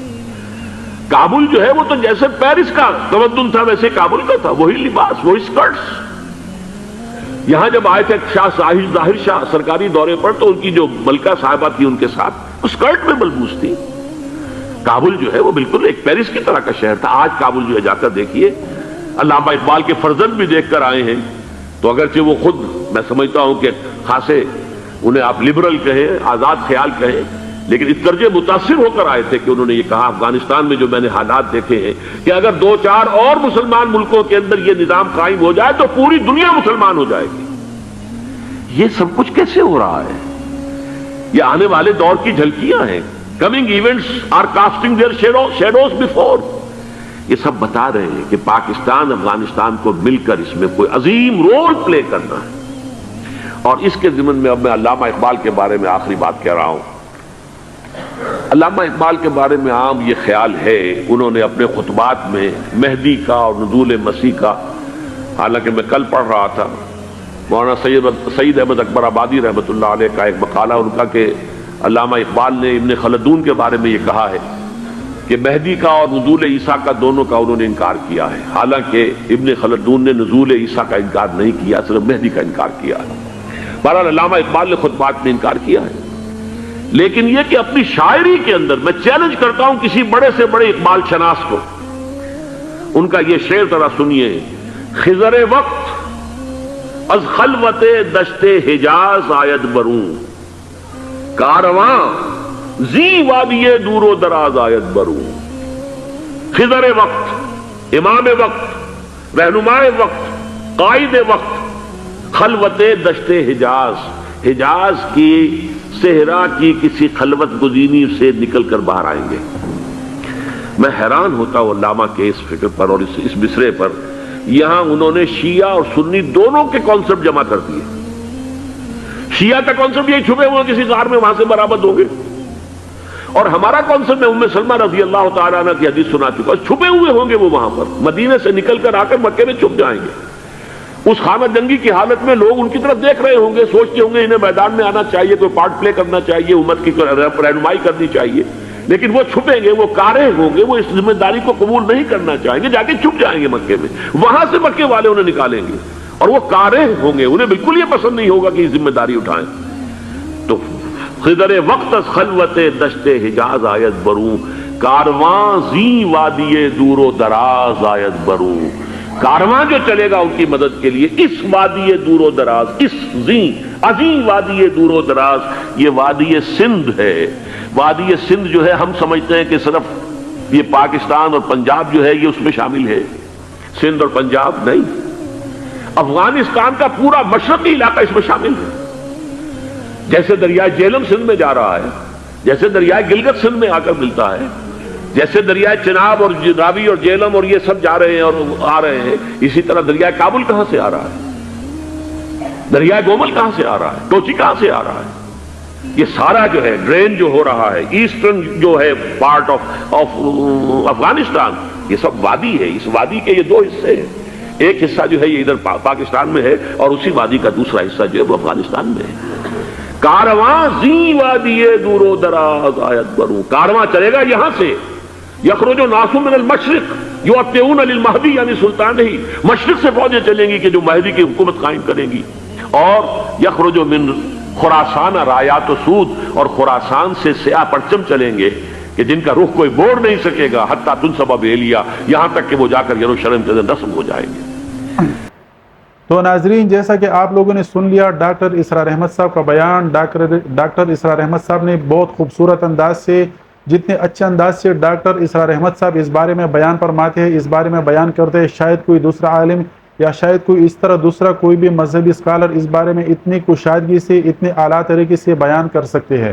کابل جو ہے وہ تو جیسے پیرس کا تمدن تھا ویسے کابل کا تھا، وہی لباس، وہی سکرٹس. یہاں جب آئے تھے شاہ ظاہر شاہ سرکاری دورے پر تو ان کی جو ملکہ صاحبہ تھی ان کے ساتھ وہ سکرٹ میں ملبوس تھی. کابل جو ہے وہ بالکل ایک پیرس کی طرح کا شہر تھا. آج کابل جو ہے جا کر دیکھیے، علامہ اقبال کے فرزند بھی دیکھ کر آئے ہیں تو اگرچہ وہ خود میں سمجھتا ہوں کہ خاصے انہیں آپ لبرل کہیں، آزاد خیال کہیں، لیکن اس درجے متاثر ہو کر آئے تھے کہ انہوں نے یہ کہا افغانستان میں جو میں نے حالات دیکھے ہیں کہ اگر 2-4 اور مسلمان ملکوں کے اندر یہ نظام قائم ہو جائے تو پوری دنیا مسلمان ہو جائے گی. یہ سب کچھ کیسے ہو رہا ہے؟ یہ آنے والے دور کی جھلکیاں ہیں. Coming events are casting their shadows before. یہ سب بتا رہے ہیں کہ پاکستان افغانستان کو مل کر اس میں کوئی عظیم رول پلے کرنا ہے. اور اس کے ضمن میں اب میں علامہ اقبال کے بارے میں آخری بات کہہ رہا ہوں. علامہ اقبال کے بارے میں عام یہ خیال ہے، انہوں نے اپنے خطبات میں مہدی کا اور نزول مسیح کا، حالانکہ میں کل پڑھ رہا تھا مولانا سید احمد اکبر آبادی رحمۃ اللہ علیہ کا ایک مقالہ ان کا کہ علامہ اقبال نے ابن خلدون کے بارے میں یہ کہا ہے کہ مہدی کا اور نزول عیسیٰ کا دونوں کا انہوں نے انکار کیا ہے. حالانکہ ابن خلدون نے نزول عیسیٰ کا انکار نہیں کیا، صرف مہدی کا انکار کیا ہے. بہرحال علامہ اقبال نے خطبات میں انکار کیا ہے. لیکن یہ کہ اپنی شاعری کے اندر میں چیلنج کرتا ہوں کسی بڑے سے بڑے اقبال شناس کو، ان کا یہ شعر ذرا سنیے. خضر وقت از خلوت دشت حجاز آید بروں، کارواں زی وادی دور و دراز آید بروں. خضر وقت، امام وقت، رہنمائے وقت، قائد وقت، خلوت دشت حجاز، حجاز کی صحرا کی کسی خلوت گزینی سے نکل کر باہر آئیں گے. میں حیران ہوتا ہوں علامہ کے اس فکر پر اور اس مصرے پر. یہاں انہوں نے شیعہ اور سنی دونوں کے کانسیپٹ جمع کر دیے. شیعہ کا کانسیپٹ یہی چھپے ہوئے کسی غار میں وہاں سے برآمد ہوں گے، اور ہمارا کانسیپٹ میں ام سلمہ رضی اللہ تعالیٰ عنہ کی حدیث سنا چکا، چھپے ہوئے ہوں گے وہ وہاں پر، مدینے سے نکل کر آ کر مکے میں چھپ جائیں گے. اس خانہ جنگی کی حالت میں لوگ ان کی طرف دیکھ رہے ہوں گے، سوچتے ہوں گے انہیں میدان میں آنا چاہیے، کوئی پارٹ پلے کرنا چاہیے، امت کی رہنمائی کرنی چاہیے. لیکن وہ چھپیں گے، وہ کارے ہوں گے، وہ اس ذمہ داری کو قبول نہیں کرنا چاہیں گے، جا کے چھپ جائیں گے مکے میں. وہاں سے مکے والے انہیں نکالیں گے اور وہ کارے ہوں گے، انہیں بالکل یہ پسند نہیں ہوگا کہ یہ ذمہ داری اٹھائیں. تو خضر وقت از خلوت دشت حجاز آید بروں، کارواں زی وادی دور و دراز آید بروں. کارواں جو چلے گا ان کی مدد کے لیے اس وادی دور و دراز، اس عظیم وادی دور و دراز، یہ وادی سندھ ہے. وادی سندھ جو ہے ہم سمجھتے ہیں کہ صرف یہ پاکستان اور پنجاب جو ہے یہ اس میں شامل ہے. سندھ اور پنجاب نہیں، افغانستان کا پورا مشرقی علاقہ اس میں شامل ہے. جیسے دریائے جیلم سندھ میں جا رہا ہے، جیسے دریائے گلگت سندھ میں آ کر ملتا ہے، جیسے دریائے چناب اور راوی اور جیلم اور یہ سب جا رہے ہیں اور آ رہے ہیں، اسی طرح دریائے کابل کہاں سے آ رہا ہے، دریائے گومل کہاں سے آ رہا ہے، ٹوچی کہاں سے آ رہا ہے. یہ سارا جو ہے ڈرین جو ہو رہا ہے، ایسٹرن جو ہے پارٹ آف افغانستان، یہ سب وادی ہے. اس وادی کے یہ دو حصے ہیں. ایک حصہ جو ہے یہ ادھر پاکستان میں ہے اور اسی وادی کا دوسرا حصہ جو ہے وہ افغانستان میں ہے۔ کارواں زی وادی دور و دراز آیت برو، کارواں چلے گا یہاں سے، یخرج الناس من المشرق یؤتون للمہدی، یعنی سلطان ہی مشرق سے فوجیں چلیں گی کہ جو مہدی کی حکومت قائم کریں گی، اور یخرج من خراسان رایات و سود، اور خراسان سے سیاہ پرچم چلیں گے کہ جن کا رخ کوئی موڑ نہیں سکے گا، حتیٰ تنصب بیلیا، یہاں تک کہ وہ جا کر یروشلم کے اندر نصب ہو جائیں گے۔ تو ناظرین، جیسا کہ آپ لوگوں نے سن لیا ڈاکٹر اسرار احمد صاحب کا بیان، ڈاکٹر اسرار احمد صاحب نے بہت خوبصورت انداز سے، جتنے اچھے انداز سے ڈاکٹر اسرار احمد صاحب اس بارے میں بیان فرماتے ہیں، اس بارے میں بیان کرتے ہیں، شاید کوئی دوسرا عالم یا شاید کوئی اس طرح دوسرا کوئی بھی مذہبی اسکالر اس بارے میں اتنی کشادگی سے، اتنے اعلیٰ طریقے سے بیان کر سکتے ہیں،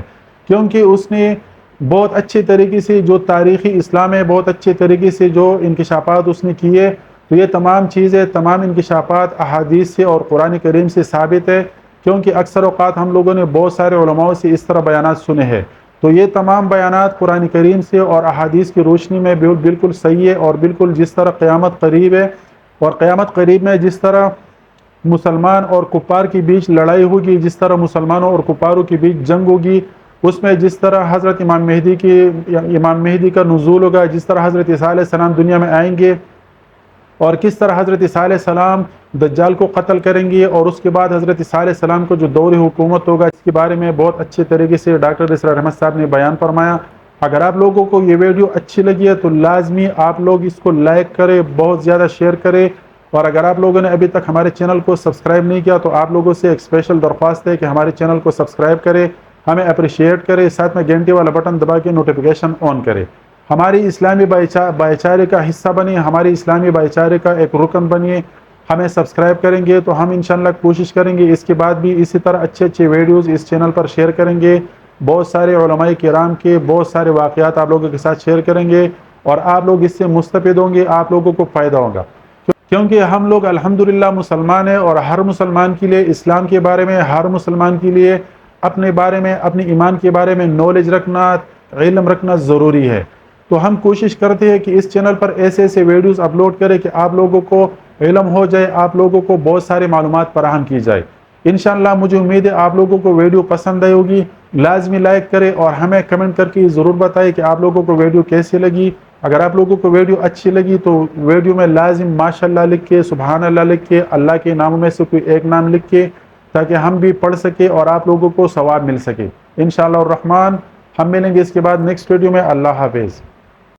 کیونکہ اس نے بہت اچھے طریقے سے جو تاریخی اسلام ہے، بہت اچھے طریقے سے جو انکشافات اس نے کیے، تو یہ تمام چیزیں، تمام انکشافات احادیث سے اور قرآن کریم سے ثابت ہے، کیونکہ اکثر اوقات ہم لوگوں نے بہت سارے علماء سے اس طرح بیانات سنے ہیں، تو یہ تمام بیانات قرآن کریم سے اور احادیث کی روشنی میں بالکل صحیح ہے، اور بالکل جس طرح قیامت قریب ہے، اور قیامت قریب میں جس طرح مسلمان اور کفار کے بیچ لڑائی ہوگی، جس طرح مسلمانوں اور کفاروں کے بیچ جنگ ہوگی، اس میں جس طرح حضرت امام مہدی کا نزول ہوگا، جس طرح حضرت عیسیٰ علیہ السلام دنیا میں آئیں گے، اور کس طرح حضرت عیسیٰ علیہ السلام دجال کو قتل کریں گے، اور اس کے بعد حضرت عیسیٰ علیہ السلام کو جو دور حکومت ہوگا، اس کے بارے میں بہت اچھے طریقے سے ڈاکٹر اسرار احمد صاحب نے بیان فرمایا۔ اگر آپ لوگوں کو یہ ویڈیو اچھی لگی ہے تو لازمی آپ لوگ اس کو لائک کریں، بہت زیادہ شیئر کریں، اور اگر آپ لوگوں نے ابھی تک ہمارے چینل کو سبسکرائب نہیں کیا تو آپ لوگوں سے ایک اسپیشل درخواست ہے کہ ہمارے چینل کو سبسکرائب کریں، ہمیں اپریشیٹ کریں، ساتھ میں گھنٹے والا بٹن دبا کے نوٹیفیکیشن آن کریں، ہماری اسلامی بھائی چارے کا حصہ بنیے، ہماری اسلامی بھائی چارے کا ایک رکن بنیے۔ ہمیں سبسکرائب کریں گے تو ہم انشاءاللہ کوشش کریں گے اس کے بعد بھی اسی طرح اچھے ویڈیوز اس چینل پر شیئر کریں گے، بہت سارے علماء کرام کے بہت سارے واقعات آپ لوگوں کے ساتھ شیئر کریں گے، اور آپ لوگ اس سے مستفید ہوں گے، آپ لوگوں کو فائدہ ہوگا، کیونکہ ہم لوگ الحمدللہ مسلمان ہیں، اور ہر مسلمان کے لیے اسلام کے بارے میں، ہر مسلمان کے لیے اپنے بارے میں، اپنے ایمان کے بارے میں نالج رکھنا، علم رکھنا ضروری ہے۔ تو ہم کوشش کرتے ہیں کہ اس چینل پر ایسے ویڈیوز اپلوڈ کریں کہ آپ لوگوں کو علم ہو جائے، آپ لوگوں کو بہت سارے معلومات فراہم کی جائے۔ انشاءاللہ مجھے امید ہے آپ لوگوں کو ویڈیو پسند آئی ہوگی، لازمی لائک کریں، اور ہمیں کمنٹ کر کے ضرور بتائیں کہ آپ لوگوں کو ویڈیو کیسی لگی۔ اگر آپ لوگوں کو ویڈیو اچھی لگی تو ویڈیو میں لازم ماشاءاللہ لکھ کے، سبحان اللہ لکھ کے، اللہ کے ناموں میں سے کوئی ایک نام لکھ کے، تاکہ ہم بھی پڑھ سکے اور آپ لوگوں کو ثواب مل سکے۔ انشاءاللہ الرحمن ہم ملیں گے اس کے بعد نیکسٹ ویڈیو میں۔ اللہ حافظ۔